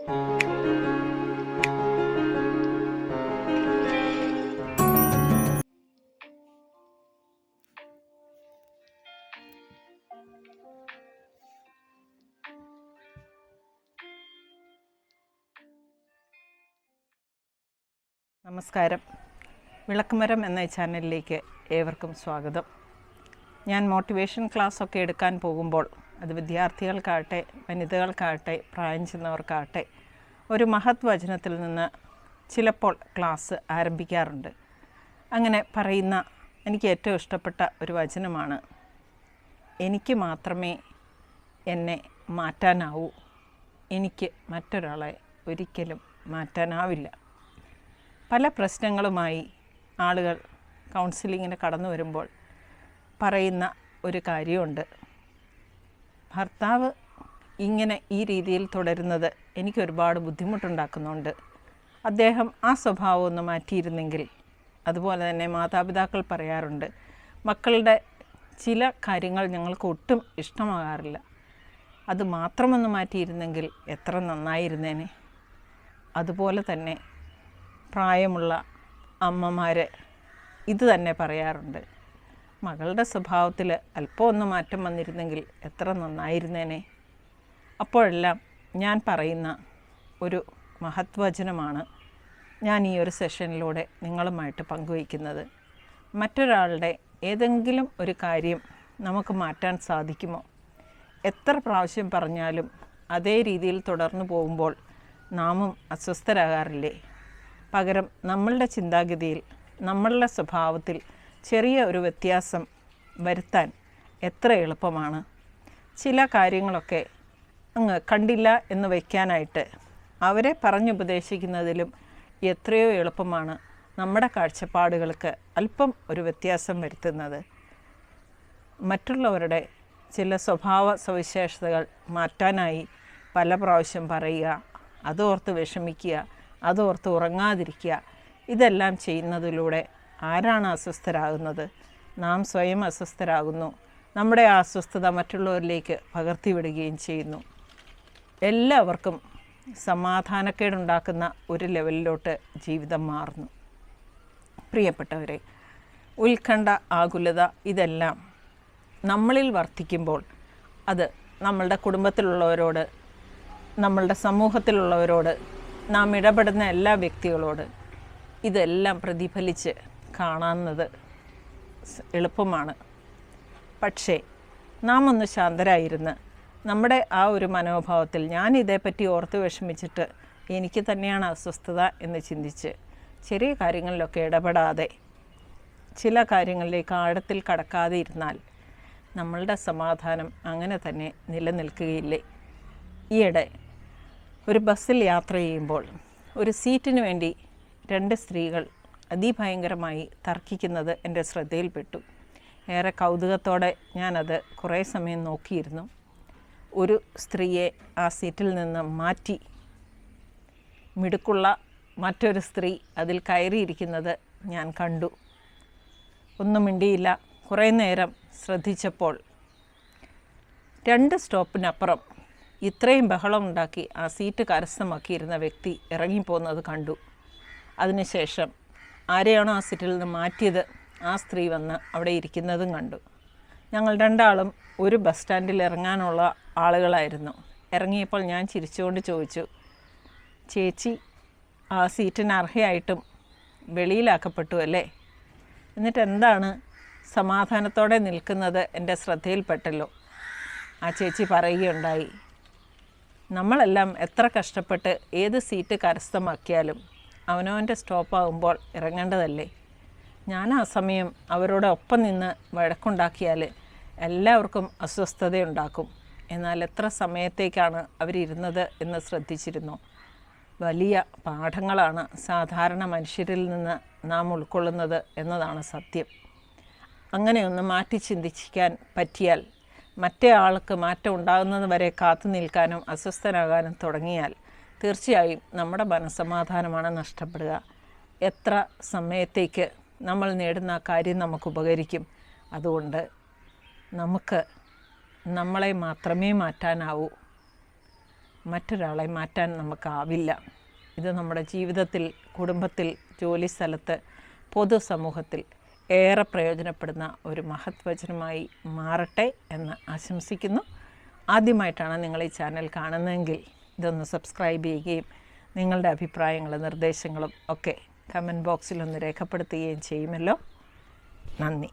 നമസ്കാരം. വിളക്കുമരം എന്ന ചാനലിലേക്ക് ഏവർക്കും സ്വാഗതം. ഞാൻ മോട്ടിവേഷൻ ക്ലാസ്സൊക്കെ എടുക്കാൻ പോകുമ്പോൾ അത് വിദ്യാർത്ഥികൾക്കാകട്ടെ, വനിതകൾക്കാകട്ടെ, പ്രായം ചെന്നവർക്കാകട്ടെ, ഒരു മഹത് വചനത്തിൽ നിന്ന് ചിലപ്പോൾ ക്ലാസ് ആരംഭിക്കാറുണ്ട്. അങ്ങനെ പറയുന്ന എനിക്ക് ഏറ്റവും ഇഷ്ടപ്പെട്ട ഒരു വചനമാണ്, എനിക്ക് മാത്രമേ എന്നെ മാറ്റാനാവൂ, എനിക്ക് മറ്റൊരാളെ ഒരിക്കലും മാറ്റാനാവില്ല. പല പ്രശ്നങ്ങളുമായി ആളുകൾ കൗൺസിലിങ്ങിന് കടന്നു വരുമ്പോൾ പറയുന്ന ഒരു കാര്യമുണ്ട്, ഭർത്താവ് ഇങ്ങനെ ഈ രീതിയിൽ തുടരുന്നത് എനിക്കൊരുപാട് ബുദ്ധിമുട്ടുണ്ടാക്കുന്നുണ്ട്, അദ്ദേഹം ആ സ്വഭാവം ഒന്ന് മാറ്റിയിരുന്നെങ്കിൽ. അതുപോലെ തന്നെ മാതാപിതാക്കൾ പറയാറുണ്ട്, മക്കളുടെ ചില കാര്യങ്ങൾ ഞങ്ങൾക്ക് ഒട്ടും ഇഷ്ടമാകാറില്ല, അത് മാത്രമൊന്ന് മാറ്റിയിരുന്നെങ്കിൽ എത്ര നന്നായിരുന്നേനെ. അതുപോലെ തന്നെ പ്രായമുള്ള അമ്മമാർ ഇത് തന്നെ പറയാറുണ്ട്, മകളുടെ സ്വഭാവത്തിൽ അല്പം ഒന്ന് മാറ്റം വന്നിരുന്നെങ്കിൽ എത്ര നന്നായിരുന്നേനെ. അപ്പോഴെല്ലാം ഞാൻ പറയുന്ന ഒരു മഹത്വചനമാണ് ഞാൻ ഈ ഒരു സെഷനിലൂടെ നിങ്ങളുമായിട്ട് പങ്കുവയ്ക്കുന്നത്. മറ്റൊരാളുടെ ഏതെങ്കിലും ഒരു കാര്യം നമുക്ക് മാറ്റാൻ സാധിക്കുമോ? എത്ര പ്രാവശ്യം പറഞ്ഞാലും അതേ രീതിയിൽ തുടർന്നു പോകുമ്പോൾ നാമും അസ്വസ്ഥരാകാറില്ലേ? പകരം നമ്മളുടെ ചിന്താഗതിയിൽ, നമ്മളുടെ സ്വഭാവത്തിൽ ചെറിയ ഒരു വ്യത്യാസം വരുത്താൻ എത്ര എളുപ്പമാണ്. ചില കാര്യങ്ങളൊക്കെ അങ്ങ് കണ്ടില്ല എന്ന് വയ്ക്കാനായിട്ട് അവരെ പറഞ്ഞുപദേശിക്കുന്നതിലും എത്രയോ എളുപ്പമാണ് നമ്മുടെ കാഴ്ചപ്പാടുകൾക്ക് അല്പം ഒരു വ്യത്യാസം വരുത്തുന്നത്. മറ്റുള്ളവരുടെ ചില സ്വഭാവ സവിശേഷതകൾ മാറ്റാനായി പല പ്രാവശ്യം പറയുക, അതോർത്ത് വിഷമിക്കുക, അതോർത്ത് ഉറങ്ങാതിരിക്കുക, ഇതെല്ലാം ചെയ്യുന്നതിലൂടെ ആരാണ് അസ്വസ്ഥരാകുന്നത്? നാം സ്വയം അസ്വസ്ഥരാകുന്നു. നമ്മുടെ ആ അസ്വസ്ഥത മറ്റുള്ളവരിലേക്ക് പകർത്തിവിടുകയും ചെയ്യുന്നു. എല്ലാവർക്കും സമാധാനക്കേടുണ്ടാക്കുന്ന ഒരു ലെവലിലോട്ട് ജീവിതം മാറുന്നു. പ്രിയപ്പെട്ടവരെ, ഉത്കണ്ഠ, ആകുലത ഇതെല്ലാം നമ്മളിൽ വർദ്ധിക്കുമ്പോൾ അത് നമ്മളുടെ കുടുംബത്തിലുള്ളവരോട്, നമ്മളുടെ സമൂഹത്തിലുള്ളവരോട്, നാം ഇടപെടുന്ന എല്ലാ വ്യക്തികളോട് ഇതെല്ലാം പ്രതിഫലിച്ച് കാണുന്നത് എളുപ്പമാണ്. പക്ഷേ നാം ഒന്ന് ശാന്തരായിരുന്ന് നമ്മുടെ ആ ഒരു മനോഭാവത്തിൽ ഞാൻ ഇതേപ്പറ്റി ഓർത്ത് വിഷമിച്ചിട്ട് എനിക്ക് തന്നെയാണ് അസ്വസ്ഥത എന്ന് ചിന്തിച്ച് ചെറിയ കാര്യങ്ങളിലൊക്കെ ഇടപെടാതെ, ചില കാര്യങ്ങളിലേക്ക് ആഴത്തിൽ കടക്കാതെ ഇരുന്നാൽ നമ്മളുടെ സമാധാനം അങ്ങനെ തന്നെ നിലനിൽക്കുകയില്ലേ? ഈയിടെ ഒരു ബസ്സിൽ യാത്ര ചെയ്യുമ്പോൾ ഒരു സീറ്റിന് വേണ്ടി 2 സ്ത്രീകൾ അതിഭയങ്കരമായി തർക്കിക്കുന്നത് എൻ്റെ ശ്രദ്ധയിൽപ്പെട്ടു. ഏറെ കൗതുകത്തോടെ ഞാനത് കുറേ സമയം നോക്കിയിരുന്നു. ഒരു സ്ത്രീയെ ആ സീറ്റിൽ നിന്ന് മാറ്റി മിടുക്കുള്ള മറ്റൊരു സ്ത്രീ അതിൽ കയറിയിരിക്കുന്നത് ഞാൻ കണ്ടു. ഒന്നും മിണ്ടിയില്ല. കുറേ നേരം ശ്രദ്ധിച്ചപ്പോൾ 2 സ്റ്റോപ്പിനപ്പുറം ഇത്രയും ബഹളമുണ്ടാക്കി ആ സീറ്റ് കരസ്ഥമാക്കിയിരുന്ന വ്യക്തി ഇറങ്ങിപ്പോകുന്നത് കണ്ടു. അതിനുശേഷം ആരെയാണോ ആ സീറ്റിൽ നിന്ന് മാറ്റിയത് ആ സ്ത്രീ വന്ന് അവിടെ ഇരിക്കുന്നതും കണ്ടു. ഞങ്ങൾ 2 ആളും ഒരു ബസ് സ്റ്റാൻഡിൽ ഇറങ്ങാനുള്ള ആളുകളായിരുന്നു. ഇറങ്ങിയപ്പോൾ ഞാൻ ചിരിച്ചുകൊണ്ട് ചോദിച്ചു, ചേച്ചി ആ സീറ്റിന് അർഹയായിട്ടും വെളിയിലാക്കപ്പെട്ടു അല്ലേ? എന്നിട്ട് എന്താണ് സമാധാനത്തോടെ നിൽക്കുന്നത് എൻ്റെ ശ്രദ്ധയിൽപ്പെട്ടല്ലോ. ആ ചേച്ചി പറയുകയുണ്ടായി, നമ്മളെല്ലാം എത്ര കഷ്ടപ്പെട്ട് ഏത് സീറ്റ് കരസ്ഥമാക്കിയാലും അവനവൻ്റെ സ്റ്റോപ്പാകുമ്പോൾ ഇറങ്ങേണ്ടതല്ലേ? ഞാൻ ആ സമയം അവരോട് ഒപ്പം നിന്ന് വഴക്കുണ്ടാക്കിയാൽ എല്ലാവർക്കും അസ്വസ്ഥതയുണ്ടാക്കും. എന്നാൽ എത്ര സമയത്തേക്കാണ് അവരിരുന്നത് എന്ന് ശ്രദ്ധിച്ചിരുന്നു. വലിയ പാഠങ്ങളാണ് സാധാരണ മനുഷ്യരിൽ നിന്ന് നാം ഉൾക്കൊള്ളുന്നത് എന്നതാണ് സത്യം. അങ്ങനെയൊന്ന് മാറ്റി ചിന്തിക്കാൻ പറ്റിയാൽ, മറ്റേ ആൾക്ക് മാറ്റം ഉണ്ടാകുന്നത് വരെ കാത്തു നിൽക്കാനും അസ്വസ്ഥനാകാനും തുടങ്ങിയാൽ തീർച്ചയായും നമ്മുടെ മനസ്സമാധാനമാണ് നഷ്ടപ്പെടുക. എത്ര സമയത്തേക്ക് നമ്മൾ നേടുന്ന ആ കാര്യം നമുക്ക് ഉപകരിക്കും? അതുകൊണ്ട് നമുക്ക് നമ്മളെ മാത്രമേ മാറ്റാനാവൂ. മറ്റൊരാളെ മാറ്റാൻ നമുക്കാവില്ല. ഇത് നമ്മുടെ ജീവിതത്തിൽ, കുടുംബത്തിൽ, ജോലിസ്ഥലത്ത്, പൊതുസമൂഹത്തിൽ ഏറെ പ്രയോജനപ്പെടുന്ന ഒരു മഹത് വചനമായി മാറട്ടെ എന്ന് ആശംസിക്കുന്നു. ആദ്യമായിട്ടാണ് നിങ്ങൾ ഈ ചാനൽ കാണുന്നതെങ്കിൽ ഇതൊന്ന് സബ്സ്ക്രൈബ് ചെയ്യുകയും നിങ്ങളുടെ അഭിപ്രായങ്ങളും നിർദ്ദേശങ്ങളും ഒക്കെ കമൻറ്റ് ബോക്സിലൊന്ന് രേഖപ്പെടുത്തുകയും ചെയ്യുമല്ലോ. നന്ദി.